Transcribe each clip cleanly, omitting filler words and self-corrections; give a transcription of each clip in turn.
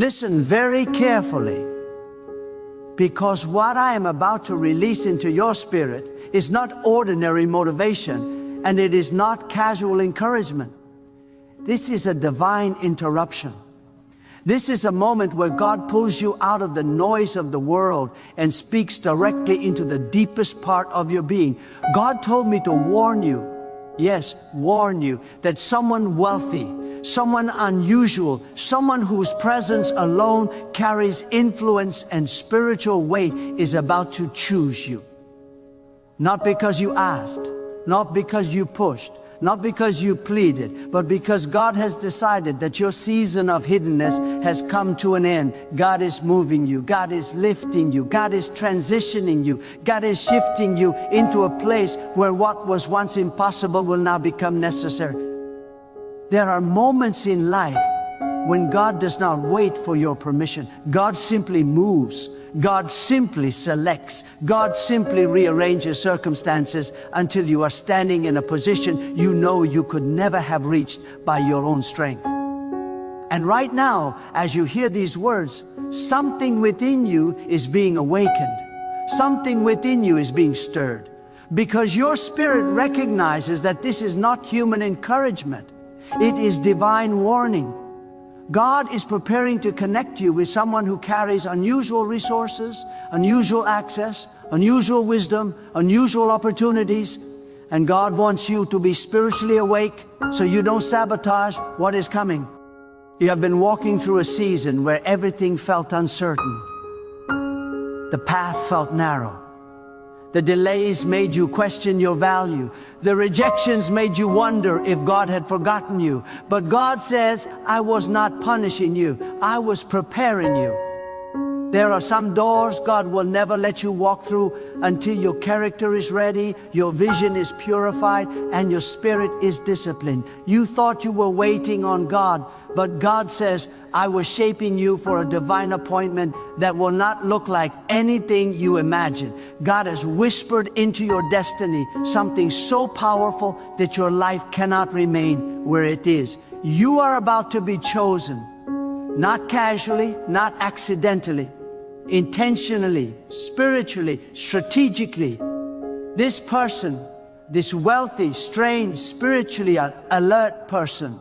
Listen very carefully, because what I am about to release into your spirit is not ordinary motivation, and it is not casual encouragement. This is a divine interruption. This is a moment where God pulls you out of the noise of the world and speaks directly into the deepest part of your being. God told me to warn you, yes, warn you, that someone wealthy, someone unusual, someone whose presence alone carries influence and spiritual weight is about to choose you. Not because you asked, not because you pushed, not because you pleaded, but because God has decided that your season of hiddenness has come to an end. God is moving you. God is lifting you. God is transitioning you. God is shifting you into a place where what was once impossible will now become necessary. There are moments in life when God does not wait for your permission. God simply moves. God simply selects. God simply rearranges circumstances until you are standing in a position you know you could never have reached by your own strength. And right now, as you hear these words, something within you is being awakened. Something within you is being stirred. Because your spirit recognizes that this is not human encouragement. It is divine warning. God is preparing to connect you with someone who carries unusual resources, unusual access, unusual wisdom, unusual opportunities. And God wants you to be spiritually awake so you don't sabotage what is coming. You have been walking through a season where everything felt uncertain. The path felt narrow. The delays made you question your value. The rejections made you wonder if God had forgotten you. But God says, I was not punishing you. I was preparing you. There are some doors God will never let you walk through until your character is ready, your vision is purified, and your spirit is disciplined. You thought you were waiting on God, but God says, I was shaping you for a divine appointment that will not look like anything you imagine. God has whispered into your destiny something so powerful that your life cannot remain where it is. You are about to be chosen, not casually, not accidentally, intentionally, spiritually, strategically. This person, this wealthy, strange, spiritually alert person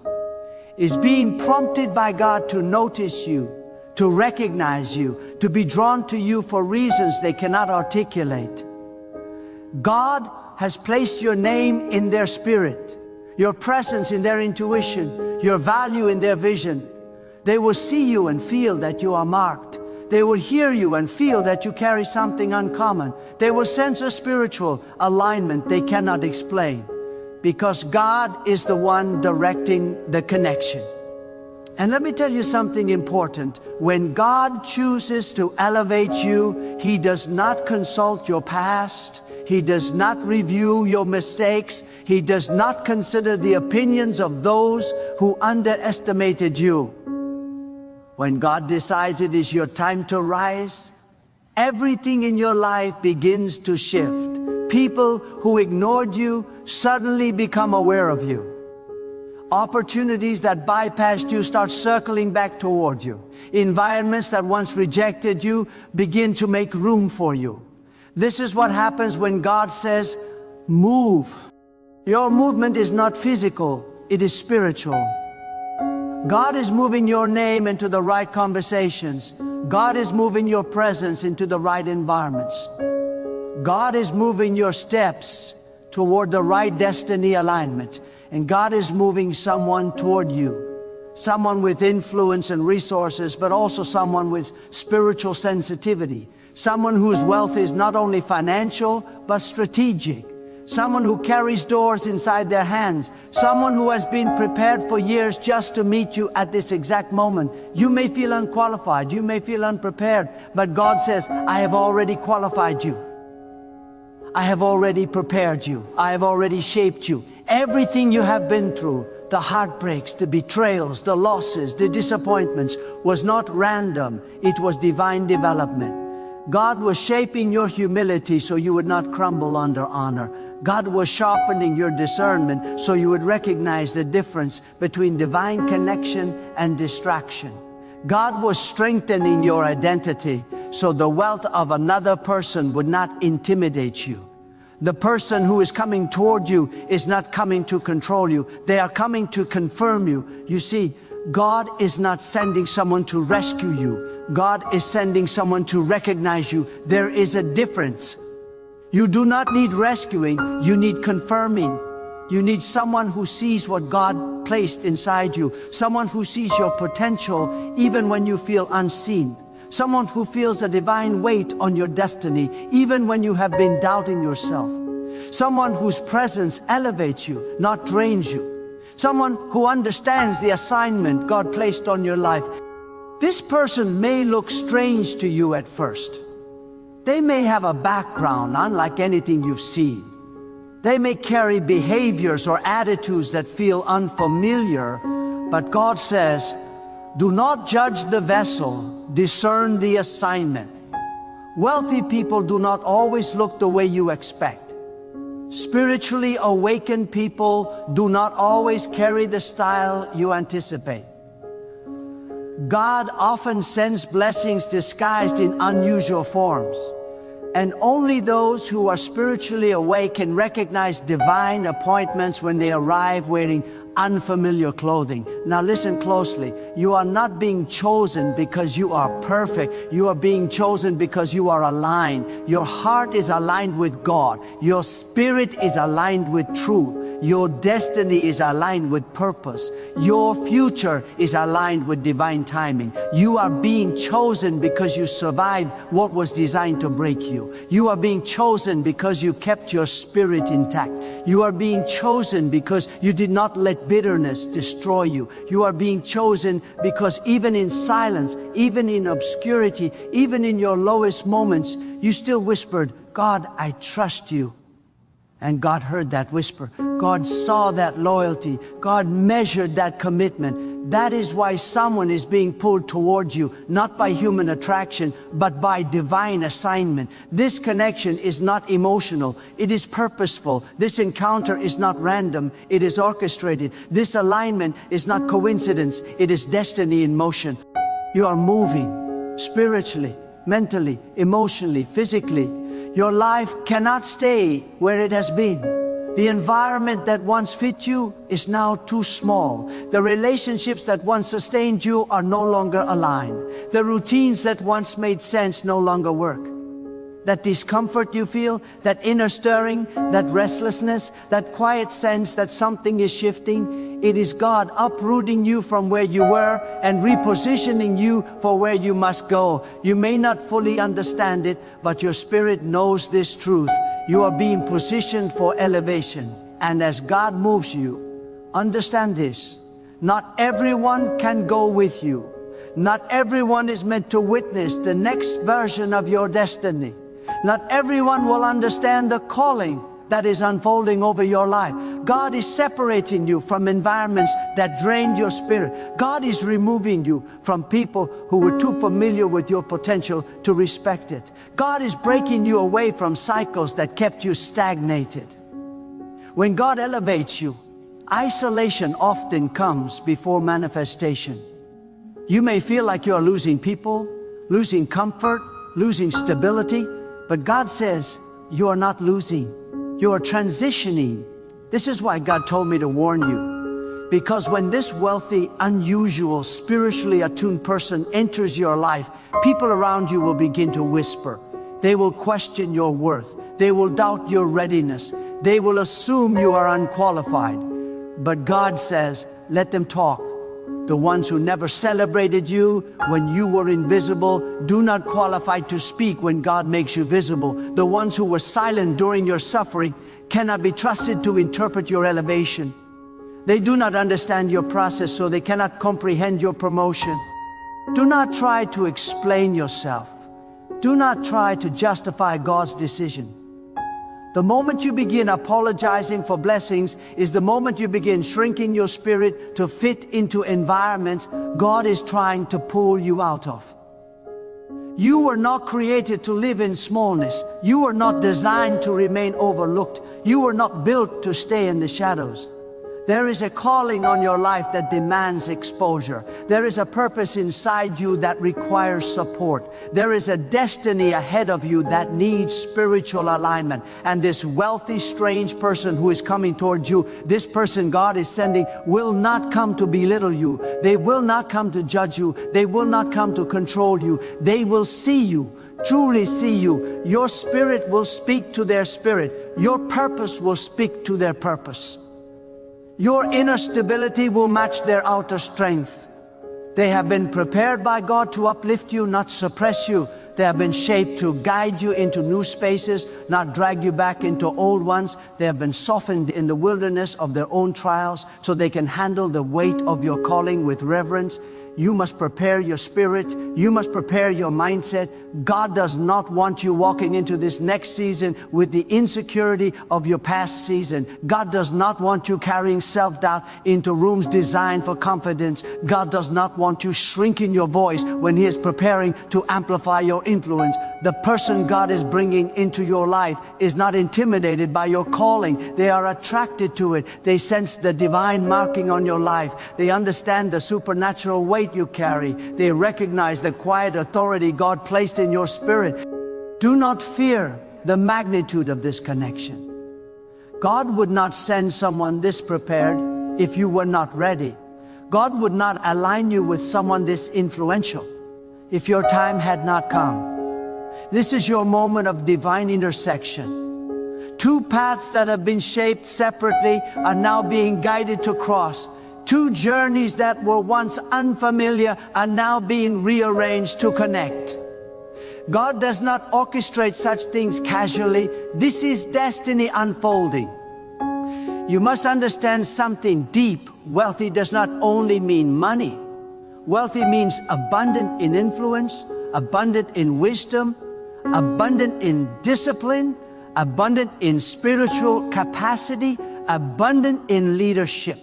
is being prompted by God to notice you, to recognize you, to be drawn to you for reasons they cannot articulate. God has placed your name in their spirit, your presence in their intuition, your value in their vision. They will see you and feel that you are marked. They will hear you and feel that you carry something uncommon. They will sense a spiritual alignment they cannot explain, because God is the one directing the connection. And let me tell you something important. When God chooses to elevate you, He does not consult your past. He does not review your mistakes. He does not consider the opinions of those who underestimated you. When God decides it is your time to rise, everything in your life begins to shift. People who ignored you suddenly become aware of you. Opportunities that bypassed you start circling back toward you. Environments that once rejected you begin to make room for you. This is what happens when God says, move. Your movement is not physical, it is spiritual. God is moving your name into the right conversations. God is moving your presence into the right environments. God is moving your steps toward the right destiny alignment. And God is moving someone toward you. Someone with influence and resources, but also someone with spiritual sensitivity. Someone whose wealth is not only financial, but strategic. Someone who carries doors inside their hands. Someone who has been prepared for years just to meet you at this exact moment. You may feel unqualified, you may feel unprepared, but God says, I have already qualified you. I have already prepared you. I have already shaped you. Everything you have been through, the heartbreaks, the betrayals, the losses, the disappointments, was not random. It was divine development. God was shaping your humility so you would not crumble under honor. God was sharpening your discernment so you would recognize the difference between divine connection and distraction. God was strengthening your identity so the wealth of another person would not intimidate you. The person who is coming toward you is not coming to control you. They are coming to confirm you. You see, God is not sending someone to rescue you. God is sending someone to recognize you. There is a difference. You do not need rescuing, you need confirming. You need someone who sees what God placed inside you. Someone who sees your potential even when you feel unseen. Someone who feels a divine weight on your destiny, even when you have been doubting yourself. Someone whose presence elevates you, not drains you. Someone who understands the assignment God placed on your life. This person may look strange to you at first. They may have a background unlike anything you've seen. They may carry behaviors or attitudes that feel unfamiliar, but God says, do not judge the vessel, discern the assignment. Wealthy people do not always look the way you expect. Spiritually awakened people do not always carry the style you anticipate. God often sends blessings disguised in unusual forms. And only those who are spiritually awake can recognize divine appointments when they arrive wearing unfamiliar clothing. Now listen closely. You are not being chosen because you are perfect. You are being chosen because you are aligned. Your heart is aligned with God. Your spirit is aligned with truth. Your destiny is aligned with purpose. Your future is aligned with divine timing. You are being chosen because you survived what was designed to break you. You are being chosen because you kept your spirit intact. You are being chosen because you did not let bitterness destroy you. You are being chosen because even in silence, even in obscurity, even in your lowest moments, you still whispered, God, I trust you. And God heard that whisper. God saw that loyalty. God measured that commitment. That is why someone is being pulled towards you, not by human attraction, but by divine assignment. This connection is not emotional. It is purposeful. This encounter is not random. It is orchestrated. This alignment is not coincidence. It is destiny in motion. You are moving spiritually, mentally, emotionally, physically. Your life cannot stay where it has been. The environment that once fit you is now too small. The relationships that once sustained you are no longer aligned. The routines that once made sense no longer work. That discomfort you feel, that inner stirring, that restlessness, that quiet sense that something is shifting, it is God uprooting you from where you were and repositioning you for where you must go. You may not fully understand it, but your spirit knows this truth. You are being positioned for elevation. And as God moves you, understand this. Not everyone can go with you. Not everyone is meant to witness the next version of your destiny. Not everyone will understand the calling that is unfolding over your life. God is separating you from environments that drained your spirit. God is removing you from people who were too familiar with your potential to respect it. God is breaking you away from cycles that kept you stagnated. When God elevates you, isolation often comes before manifestation. You may feel like you are losing people, losing comfort, losing stability, but God says you are not losing. You are transitioning. This is why God told me to warn you. Because when this wealthy, unusual, spiritually attuned person enters your life, people around you will begin to whisper. They will question your worth. They will doubt your readiness. They will assume you are unqualified. But God says, let them talk. The ones who never celebrated you when you were invisible do not qualify to speak when God makes you visible. The ones who were silent during your suffering cannot be trusted to interpret your elevation. They do not understand your process, so they cannot comprehend your promotion. Do not try to explain yourself. Do not try to justify God's decision. The moment you begin apologizing for blessings is the moment you begin shrinking your spirit to fit into environments God is trying to pull you out of. You were not created to live in smallness. You were not designed to remain overlooked. You were not built to stay in the shadows. There is a calling on your life that demands exposure. There is a purpose inside you that requires support. There is a destiny ahead of you that needs spiritual alignment. And this wealthy, strange person who is coming towards you, this person God is sending, will not come to belittle you. They will not come to judge you. They will not come to control you. They will see you, truly see you. Your spirit will speak to their spirit. Your purpose will speak to their purpose. Your inner stability will match their outer strength. They have been prepared by God to uplift you, not suppress you. They have been shaped to guide you into new spaces, not drag you back into old ones. They have been softened in the wilderness of their own trials so they can handle the weight of your calling with reverence. You must prepare your spirit. You must prepare your mindset. God does not want you walking into this next season with the insecurity of your past season. God does not want you carrying self-doubt into rooms designed for confidence. God does not want you shrinking your voice when He is preparing to amplify your influence. The person God is bringing into your life is not intimidated by your calling. They are attracted to it. They sense the divine marking on your life. They understand the supernatural weight you carry. They recognize the quiet authority God placed in your spirit. Do not fear the magnitude of this connection. God would not send someone this prepared if you were not ready. God would not align you with someone this influential if your time had not come. This is your moment of divine intersection. Two paths that have been shaped separately are now being guided to cross. Two journeys that were once unfamiliar are now being rearranged to connect. God does not orchestrate such things casually. This is destiny unfolding. You must understand something deep. Wealthy does not only mean money. Wealthy means abundant in influence, abundant in wisdom, abundant in discipline, abundant in spiritual capacity, abundant in leadership.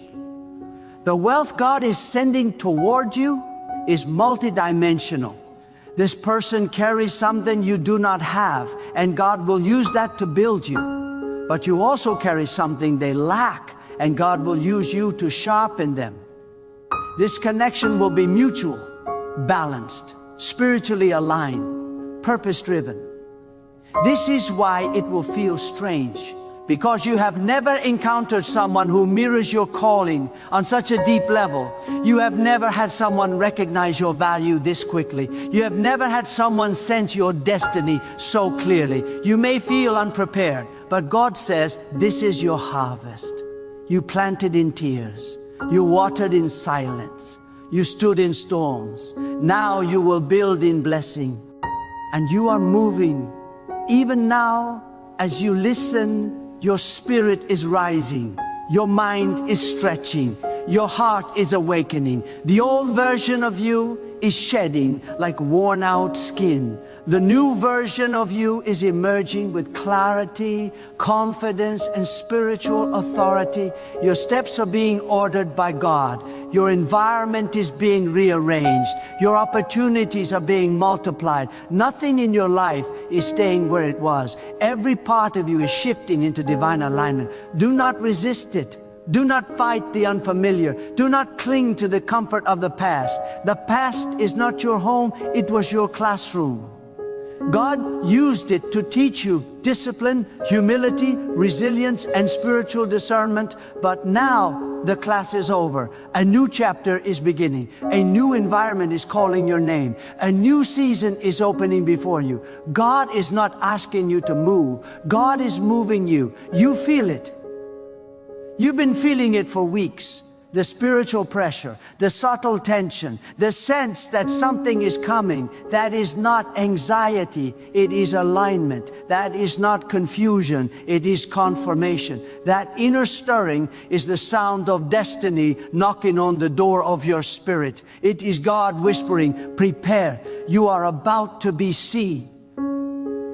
The wealth God is sending toward you is multidimensional. This person carries something you do not have, and God will use that to build you. But you also carry something they lack, and God will use you to sharpen them. This connection will be mutual, balanced, spiritually aligned, purpose-driven. This is why it will feel strange, because you have never encountered someone who mirrors your calling on such a deep level. You have never had someone recognize your value this quickly. You have never had someone sense your destiny so clearly. You may feel unprepared, but God says, this is your harvest. You planted in tears. You watered in silence. You stood in storms. Now you will build in blessing. And you are moving. Even now, as you listen, your spirit is rising, your mind is stretching, your heart is awakening. The old version of you is shedding like worn out skin. The new version of you is emerging with clarity, confidence, and spiritual authority. Your steps are being ordered by God. Your environment is being rearranged. Your opportunities are being multiplied. Nothing in your life is staying where it was. Every part of you is shifting into divine alignment. Do not resist it. Do not fight the unfamiliar. Do not cling to the comfort of the past. The past is not your home, it was your classroom. God used it to teach you discipline, humility, resilience, and spiritual discernment. But now the class is over. A new chapter is beginning. A new environment is calling your name. A new season is opening before you. God is not asking you to move. God is moving you. You feel it. You've been feeling it for weeks. The spiritual pressure, the subtle tension, the sense that something is coming. That is not anxiety, it is alignment. That is not confusion, it is confirmation. That inner stirring is the sound of destiny knocking on the door of your spirit. It is God whispering, prepare, you are about to be seen.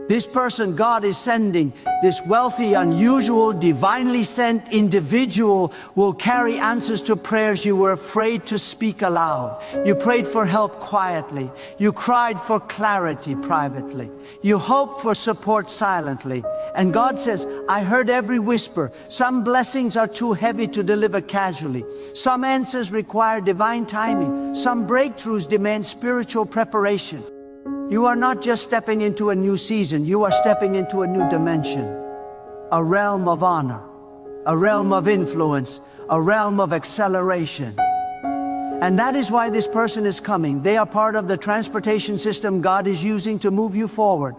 This person God is sending, this wealthy, unusual, divinely sent individual, will carry answers to prayers you were afraid to speak aloud. You prayed for help quietly. You cried for clarity privately. You hoped for support silently. And God says, I heard every whisper. Some blessings are too heavy to deliver casually. Some answers require divine timing. Some breakthroughs demand spiritual preparation. You are not just stepping into a new season, you are stepping into a new dimension, a realm of honor, a realm of influence, a realm of acceleration. And that is why this person is coming. They are part of the transportation system God is using to move you forward.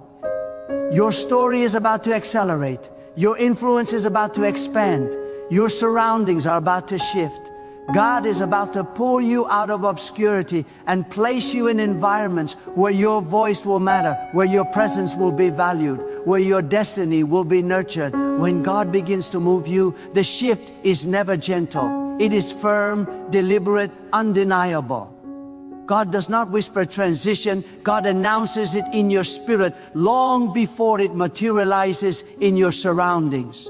Your story is about to accelerate. Your influence is about to expand. Your surroundings are about to shift. God is about to pull you out of obscurity and place you in environments where your voice will matter, where your presence will be valued, where your destiny will be nurtured. When God begins to move you, the shift is never gentle. It is firm, deliberate, undeniable. God does not whisper transition. God announces it in your spirit long before it materializes in your surroundings.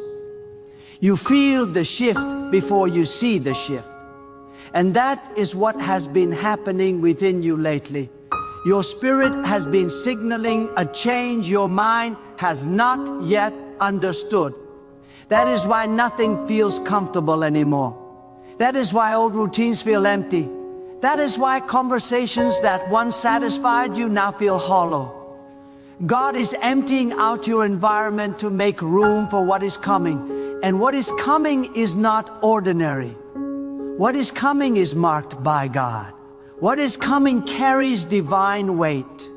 You feel the shift before you see the shift. And that is what has been happening within you lately. Your spirit has been signaling a change your mind has not yet understood. That is why nothing feels comfortable anymore. That is why old routines feel empty. That is why conversations that once satisfied you now feel hollow. God is emptying out your environment to make room for what is coming. And what is coming is not ordinary. What is coming is marked by God. What is coming carries divine weight.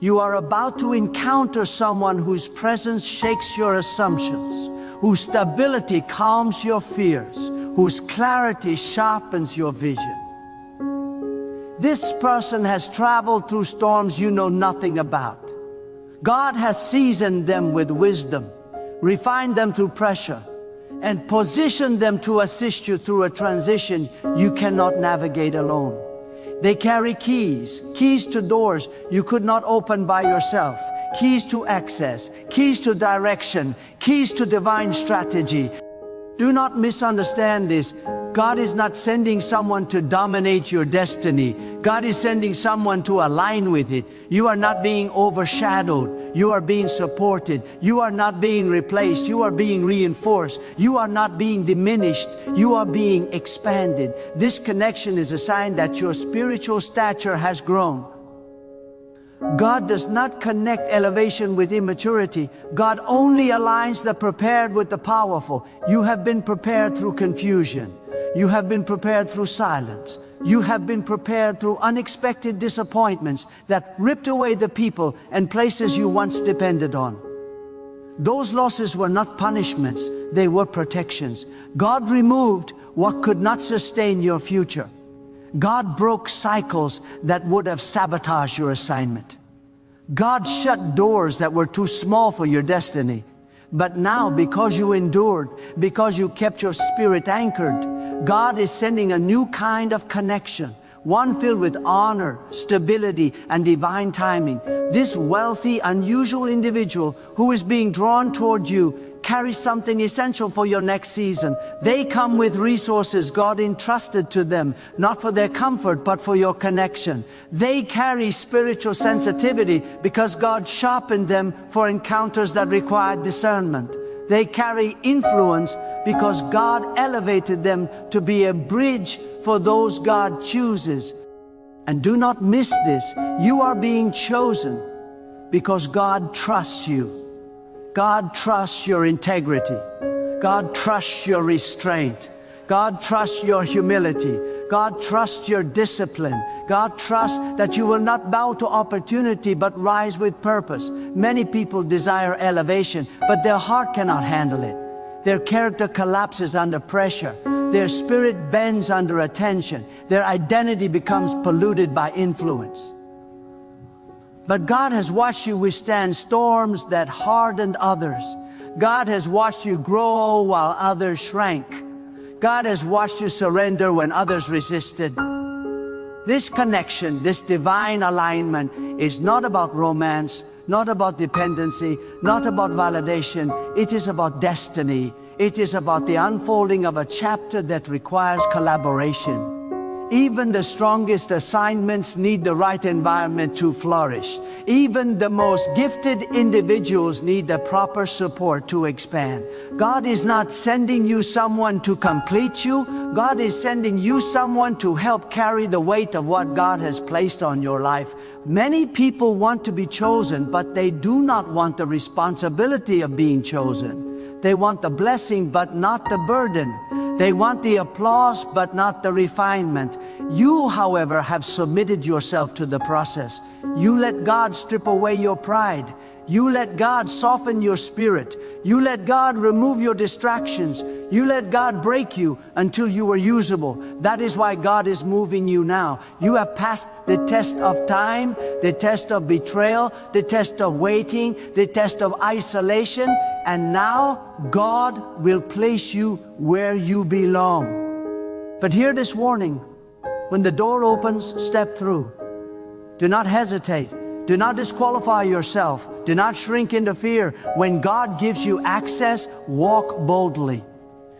You are about to encounter someone whose presence shakes your assumptions, whose stability calms your fears, whose clarity sharpens your vision. This person has traveled through storms you know nothing about. God has seasoned them with wisdom, refined them through pressure, and position them to assist you through a transition you cannot navigate alone. They carry keys to doors you could not open by yourself, keys to access, keys to direction, keys to divine strategy. Do not misunderstand this. God is not sending someone to dominate your destiny. God is sending someone to align with it. You are not being overshadowed. You are being supported. You are not being replaced. You are being reinforced. You are not being diminished. You are being expanded. This connection is a sign that your spiritual stature has grown. God does not connect elevation with immaturity. God only aligns the prepared with the powerful. You have been prepared through confusion. You have been prepared through silence. You have been prepared through unexpected disappointments that ripped away the people and places you once depended on. Those losses were not punishments, they were protections. God removed what could not sustain your future. God broke cycles that would have sabotaged your assignment. God shut doors that were too small for your destiny. But now, because you endured, because you kept your spirit anchored, God is sending a new kind of connection, one filled with honor, stability, and divine timing. This wealthy, unusual individual who is being drawn toward you carries something essential for your next season. They come with resources God entrusted to them, not for their comfort, but for your connection. They carry spiritual sensitivity because God sharpened them for encounters that require discernment. They carry influence because God elevated them to be a bridge for those God chooses. And do not miss this. You are being chosen because God trusts you. God trusts your integrity. God trusts your restraint. God trusts your humility. God trusts your discipline. God trusts that you will not bow to opportunity but rise with purpose. Many people desire elevation, but their heart cannot handle it. Their character collapses under pressure. Their spirit bends under attention. Their identity becomes polluted by influence. But God has watched you withstand storms that hardened others. God has watched you grow while others shrank. God has watched you surrender when others resisted. This connection, this divine alignment, is not about romance, not about dependency, not about validation. It is about destiny. It is about the unfolding of a chapter that requires collaboration. Even the strongest assignments need the right environment to flourish. Even the most gifted individuals need the proper support to expand. God is not sending you someone to complete you. God is sending you someone to help carry the weight of what God has placed on your life. Many people want to be chosen, but they do not want the responsibility of being chosen. They want the blessing, but not the burden. They want the applause, but not the refinement. You, however, have submitted yourself to the process. You let God strip away your pride. You let God soften your spirit. You let God remove your distractions. You let God break you until you are usable. That is why God is moving you now. You have passed the test of time, the test of betrayal, the test of waiting, the test of isolation, and now God will place you where you belong. But hear this warning. When the door opens, step through. Do not hesitate. Do not disqualify yourself. Do not shrink into fear. When God gives you access, walk boldly.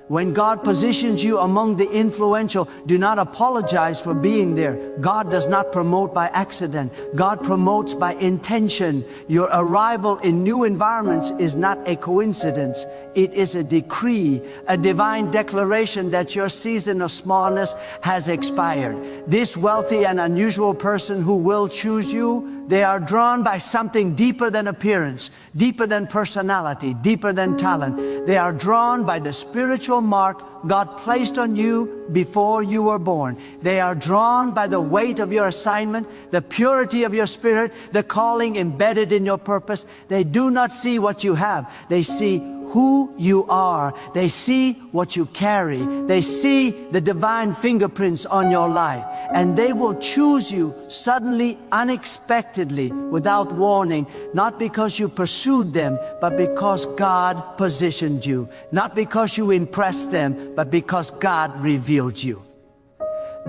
When God positions you among the influential, do not apologize for being there. God does not promote by accident. God promotes by intention. Your arrival in new environments is not a coincidence. It is a decree, a divine declaration that your season of smallness has expired. This wealthy and unusual person who will choose you, they are drawn by something deeper than appearance, deeper than personality, deeper than talent. They are drawn by the spiritual mark God placed on you before you were born. They are drawn by the weight of your assignment, the purity of your spirit, the calling embedded in your purpose. They do not see what you have. They see who you are. They see what you carry. They see the divine fingerprints on your life. And they will choose you suddenly, unexpectedly, without warning, not because you pursued them, but because God positioned you. Not because you impressed them, but because God revealed you.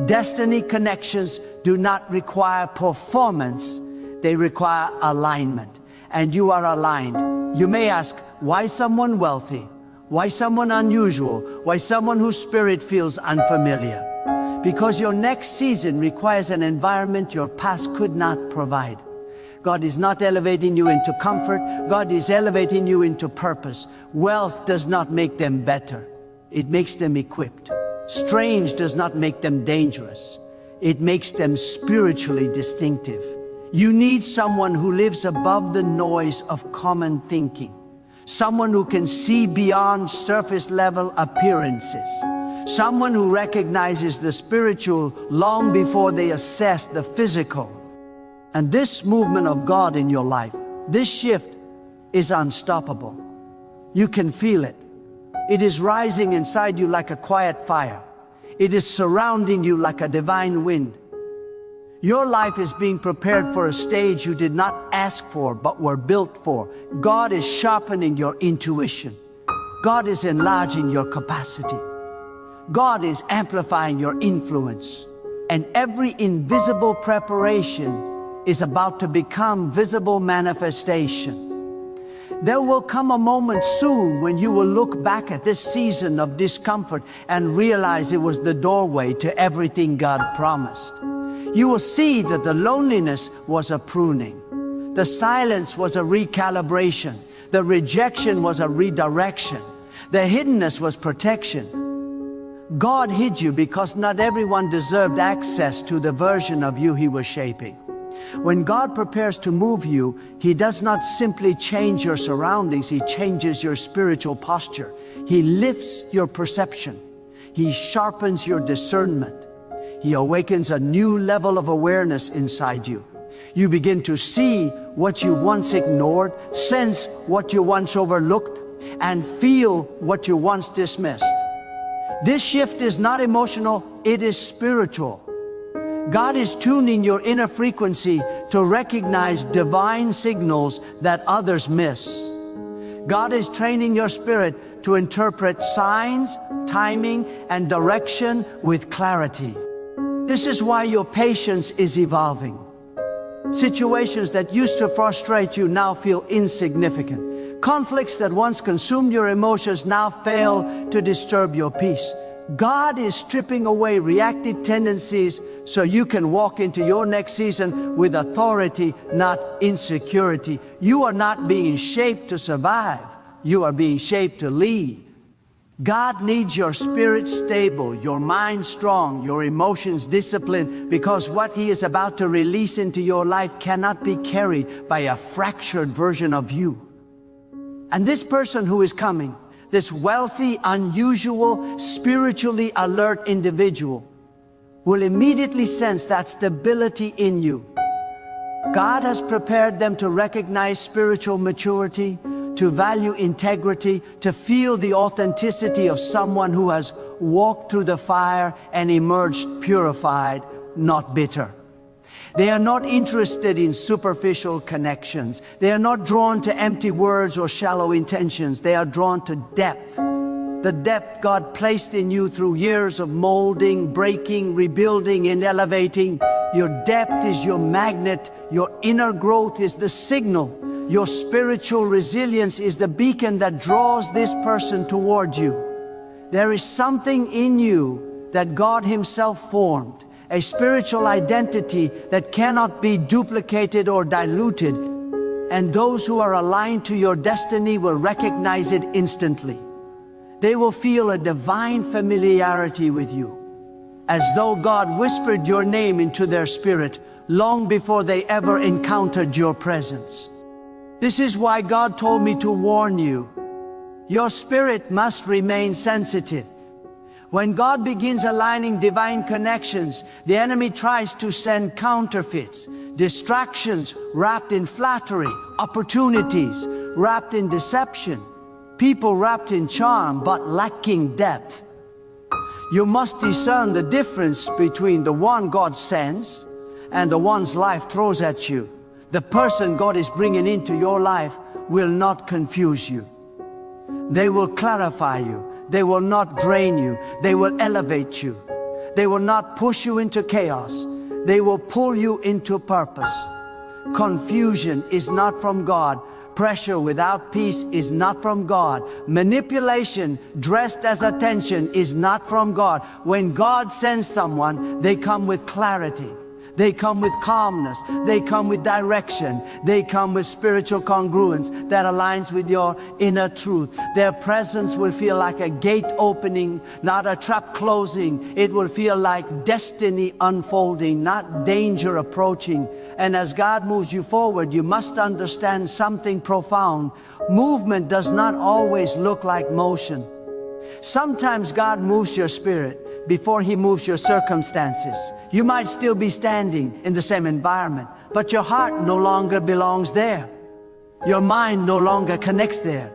Destiny connections do not require performance. They require alignment. And you are aligned. You may ask, why someone wealthy? Why someone unusual? Why someone whose spirit feels unfamiliar? Because your next season requires an environment your past could not provide. God is not elevating you into comfort. God is elevating you into purpose. Wealth does not make them better. It makes them equipped. Strange does not make them dangerous. It makes them spiritually distinctive. You need someone who lives above the noise of common thinking. Someone who can see beyond surface level appearances. Someone who recognizes the spiritual long before they assess the physical. And this movement of God in your life, this shift is unstoppable. You can feel it. It is rising inside you like a quiet fire. It is surrounding you like a divine wind. Your life is being prepared for a stage you did not ask for, but were built for. God is sharpening your intuition. God is enlarging your capacity. God is amplifying your influence. And every invisible preparation is about to become visible manifestation. There will come a moment soon when you will look back at this season of discomfort and realize it was the doorway to everything God promised. You will see that the loneliness was a pruning. The silence was a recalibration. The rejection was a redirection. The hiddenness was protection. God hid you because not everyone deserved access to the version of you He was shaping. When God prepares to move you, He does not simply change your surroundings, He changes your spiritual posture. He lifts your perception. He sharpens your discernment. He awakens a new level of awareness inside you. You begin to see what you once ignored, sense what you once overlooked, and feel what you once dismissed. This shift is not emotional, it is spiritual. God is tuning your inner frequency to recognize divine signals that others miss. God is training your spirit to interpret signs, timing, and direction with clarity. This is why your patience is evolving. Situations that used to frustrate you now feel insignificant. Conflicts that once consumed your emotions now fail to disturb your peace. God is stripping away reactive tendencies so you can walk into your next season with authority, not insecurity. You are not being shaped to survive. You are being shaped to lead. God needs your spirit stable, your mind strong, your emotions disciplined, because what He is about to release into your life cannot be carried by a fractured version of you. And this person who is coming, this wealthy, unusual, spiritually alert individual, will immediately sense that stability in you. God has prepared them to recognize spiritual maturity, to value integrity, to feel the authenticity of someone who has walked through the fire and emerged purified, not bitter. They are not interested in superficial connections. They are not drawn to empty words or shallow intentions. They are drawn to depth. The depth God placed in you through years of molding, breaking, rebuilding, and elevating. Your depth is your magnet. Your inner growth is the signal. Your spiritual resilience is the beacon that draws this person toward you. There is something in you that God Himself formed, a spiritual identity that cannot be duplicated or diluted, and those who are aligned to your destiny will recognize it instantly. They will feel a divine familiarity with you, as though God whispered your name into their spirit long before they ever encountered your presence. This is why God told me to warn you. Your spirit must remain sensitive. When God begins aligning divine connections, the enemy tries to send counterfeits, distractions wrapped in flattery, opportunities wrapped in deception, people wrapped in charm but lacking depth. You must discern the difference between the one God sends and the one's life throws at you. The person God is bringing into your life will not confuse you. They will clarify you. They will not drain you. They will elevate you. They will not push you into chaos. They will pull you into purpose. Confusion is not from God. Pressure without peace is not from God. Manipulation dressed as attention is not from God. When God sends someone, they come with clarity. They come with calmness. They come with direction. They come with spiritual congruence that aligns with your inner truth. Their presence will feel like a gate opening, not a trap closing. It will feel like destiny unfolding, not danger approaching. And as God moves you forward, you must understand something profound. Movement does not always look like motion. Sometimes God moves your spirit before He moves your circumstances. You might still be standing in the same environment, but your heart no longer belongs there. Your mind no longer connects there.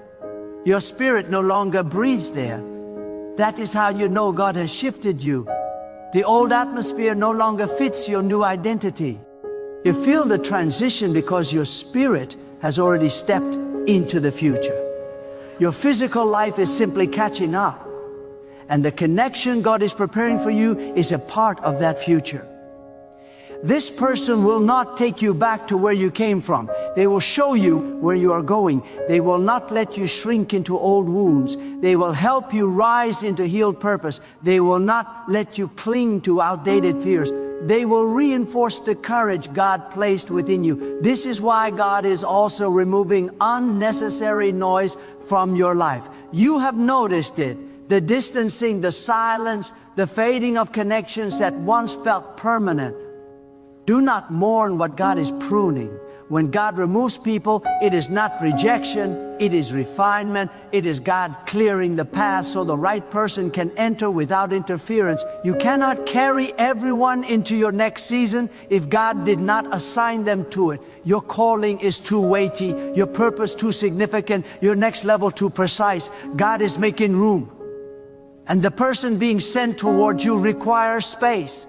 Your spirit no longer breathes there. That is how you know God has shifted you. The old atmosphere no longer fits your new identity. You feel the transition because your spirit has already stepped into the future. Your physical life is simply catching up. And the connection God is preparing for you is a part of that future. This person will not take you back to where you came from. They will show you where you are going. They will not let you shrink into old wounds. They will help you rise into healed purpose. They will not let you cling to outdated fears. They will reinforce the courage God placed within you. This is why God is also removing unnecessary noise from your life. You have noticed it. The distancing, the silence, the fading of connections that once felt permanent. Do not mourn what God is pruning. When God removes people, it is not rejection, it is refinement. It is God clearing the path so the right person can enter without interference. You cannot carry everyone into your next season if God did not assign them to it. Your calling is too weighty, your purpose too significant, your next level too precise. God is making room. And the person being sent towards you requires space.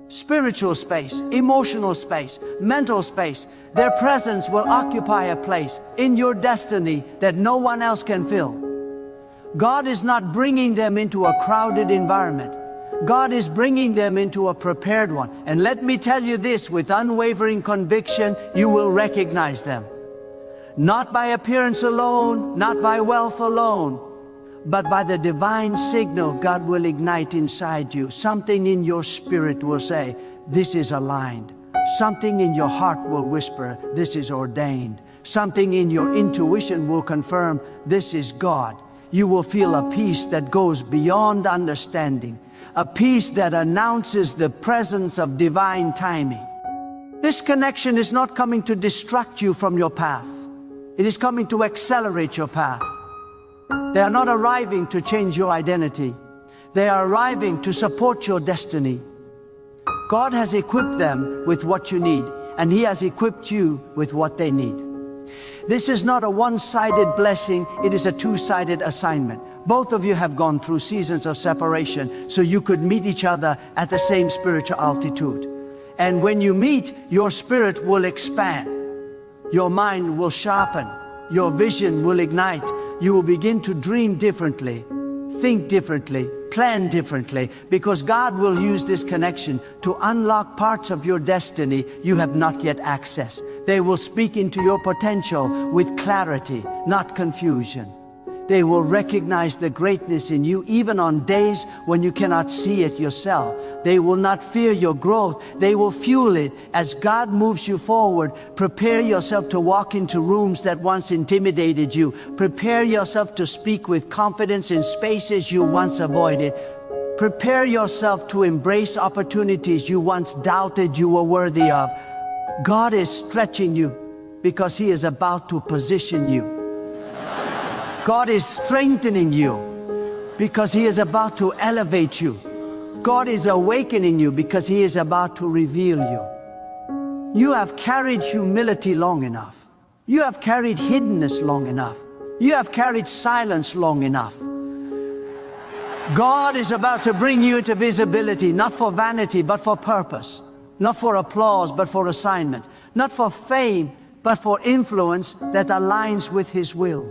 Spiritual space, emotional space, mental space. Their presence will occupy a place in your destiny that no one else can fill. God is not bringing them into a crowded environment. God is bringing them into a prepared one. And let me tell you this, with unwavering conviction, you will recognize them. Not by appearance alone, not by wealth alone, but by the divine signal God will ignite inside you. Something in your spirit will say, this is aligned. Something in your heart will whisper, this is ordained. Something in your intuition will confirm, this is God. You will feel a peace that goes beyond understanding, a peace that announces the presence of divine timing. This connection is not coming to distract you from your path. It is coming to accelerate your path. They are not arriving to change your identity. They are arriving to support your destiny. God has equipped them with what you need, and He has equipped you with what they need. This is not a one-sided blessing, it is a two-sided assignment. Both of you have gone through seasons of separation, so you could meet each other at the same spiritual altitude. And when you meet, your spirit will expand. Your mind will sharpen. Your vision will ignite. You will begin to dream differently, think differently, plan differently, because God will use this connection to unlock parts of your destiny you have not yet accessed. They will speak into your potential with clarity, not confusion. They will recognize the greatness in you even on days when you cannot see it yourself. They will not fear your growth. They will fuel it as God moves you forward. Prepare yourself to walk into rooms that once intimidated you. Prepare yourself to speak with confidence in spaces you once avoided. Prepare yourself to embrace opportunities you once doubted you were worthy of. God is stretching you because He is about to position you. God is strengthening you because He is about to elevate you. God is awakening you because He is about to reveal you. You have carried humility long enough. You have carried hiddenness long enough. You have carried silence long enough. God is about to bring you into visibility, not for vanity, but for purpose. Not for applause, but for assignment. Not for fame, but for influence that aligns with His will.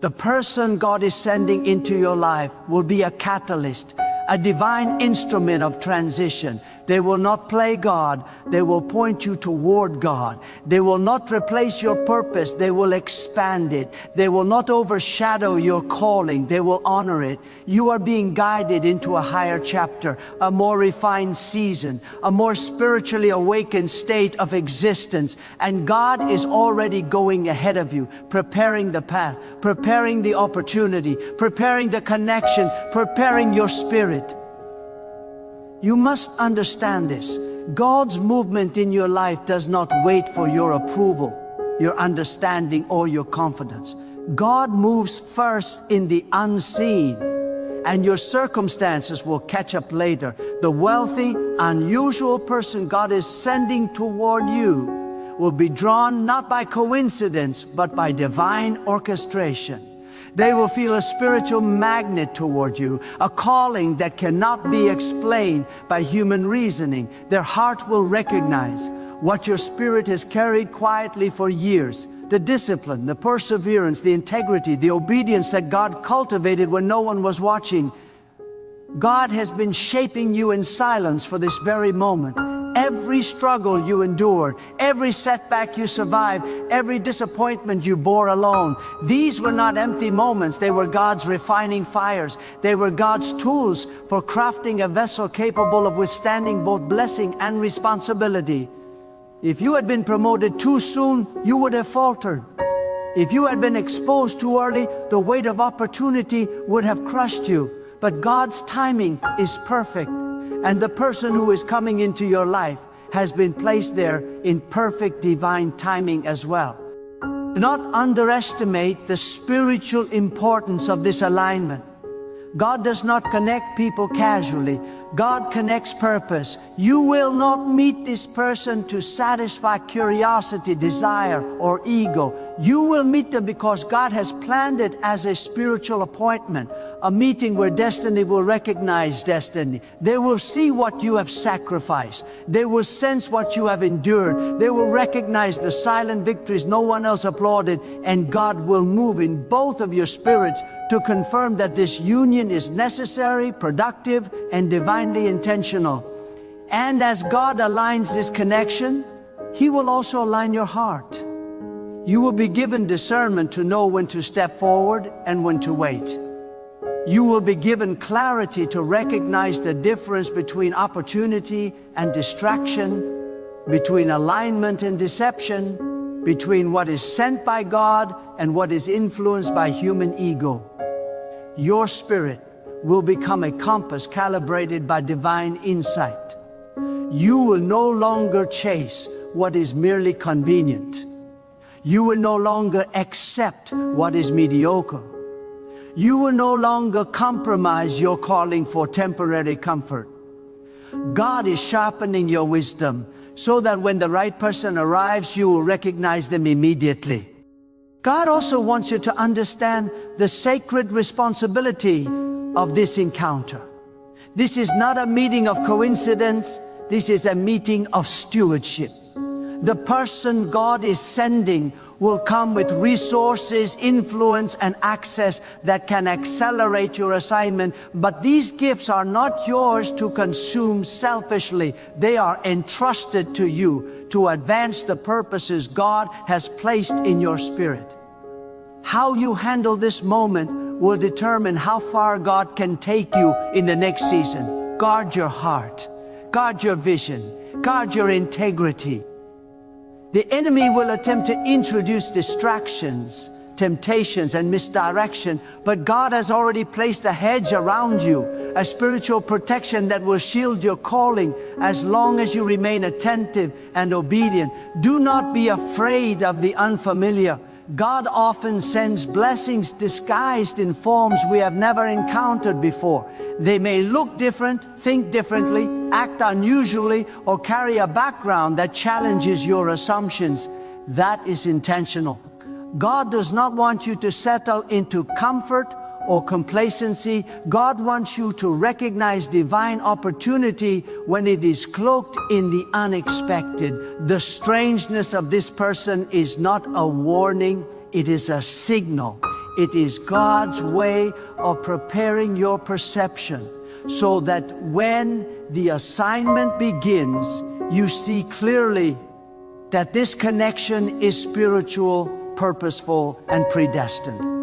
The person God is sending into your life will be a catalyst, a divine instrument of transition. They will not play God, they will point you toward God. They will not replace your purpose, they will expand it. They will not overshadow your calling, they will honor it. You are being guided into a higher chapter, a more refined season, a more spiritually awakened state of existence. And God is already going ahead of you, preparing the path, preparing the opportunity, preparing the connection, preparing your spirit. You must understand this. God's movement in your life does not wait for your approval, your understanding, or your confidence. God moves first in the unseen, and your circumstances will catch up later. The wealthy, unusual person God is sending toward you will be drawn not by coincidence, but by divine orchestration. They will feel a spiritual magnet toward you, a calling that cannot be explained by human reasoning. Their heart will recognize what your spirit has carried quietly for years. The discipline, the perseverance, the integrity, the obedience that God cultivated when no one was watching. God has been shaping you in silence for this very moment. Every struggle you endured, every setback you survived, every disappointment you bore alone, these were not empty moments. They were God's refining fires. They were God's tools for crafting a vessel capable of withstanding both blessing and responsibility. If you had been promoted too soon, you would have faltered. If you had been exposed too early, the weight of opportunity would have crushed you. But God's timing is perfect. And the person who is coming into your life has been placed there in perfect divine timing as well. Do not underestimate the spiritual importance of this alignment. God does not connect people casually. God connects purpose. You will not meet this person to satisfy curiosity, desire, or ego. You will meet them because God has planned it as a spiritual appointment, a meeting where destiny will recognize destiny. They will see what you have sacrificed. They will sense what you have endured. They will recognize the silent victories no one else applauded, and God will move in both of your spirits to confirm that this union is necessary, productive, and divinely intentional. And as God aligns this connection, He will also align your heart. You will be given discernment to know when to step forward and when to wait. You will be given clarity to recognize the difference between opportunity and distraction, between alignment and deception, between what is sent by God and what is influenced by human ego. Your spirit will become a compass calibrated by divine insight. You will no longer chase what is merely convenient. You will no longer accept what is mediocre. You will no longer compromise your calling for temporary comfort. God is sharpening your wisdom so that when the right person arrives, you will recognize them immediately. God also wants you to understand the sacred responsibility of this encounter. This is not a meeting of coincidence. This is a meeting of stewardship. The person God is sending will come with resources, influence, and access that can accelerate your assignment. But these gifts are not yours to consume selfishly. They are entrusted to you to advance the purposes God has placed in your spirit. How you handle this moment will determine how far God can take you in the next season. Guard your heart. Guard your vision. Guard your integrity. The enemy will attempt to introduce distractions, temptations, and misdirection, but God has already placed a hedge around you, a spiritual protection that will shield your calling as long as you remain attentive and obedient. Do not be afraid of the unfamiliar. God often sends blessings disguised in forms we have never encountered before. They may look different, think differently, act unusually, or carry a background that challenges your assumptions. That is intentional. God does not want you to settle into comfort or complacency. God wants you to recognize divine opportunity when it is cloaked in the unexpected. The strangeness of this person is not a warning, it is a signal. It is God's way of preparing your perception so that when the assignment begins, you see clearly that this connection is spiritual, purposeful, and predestined.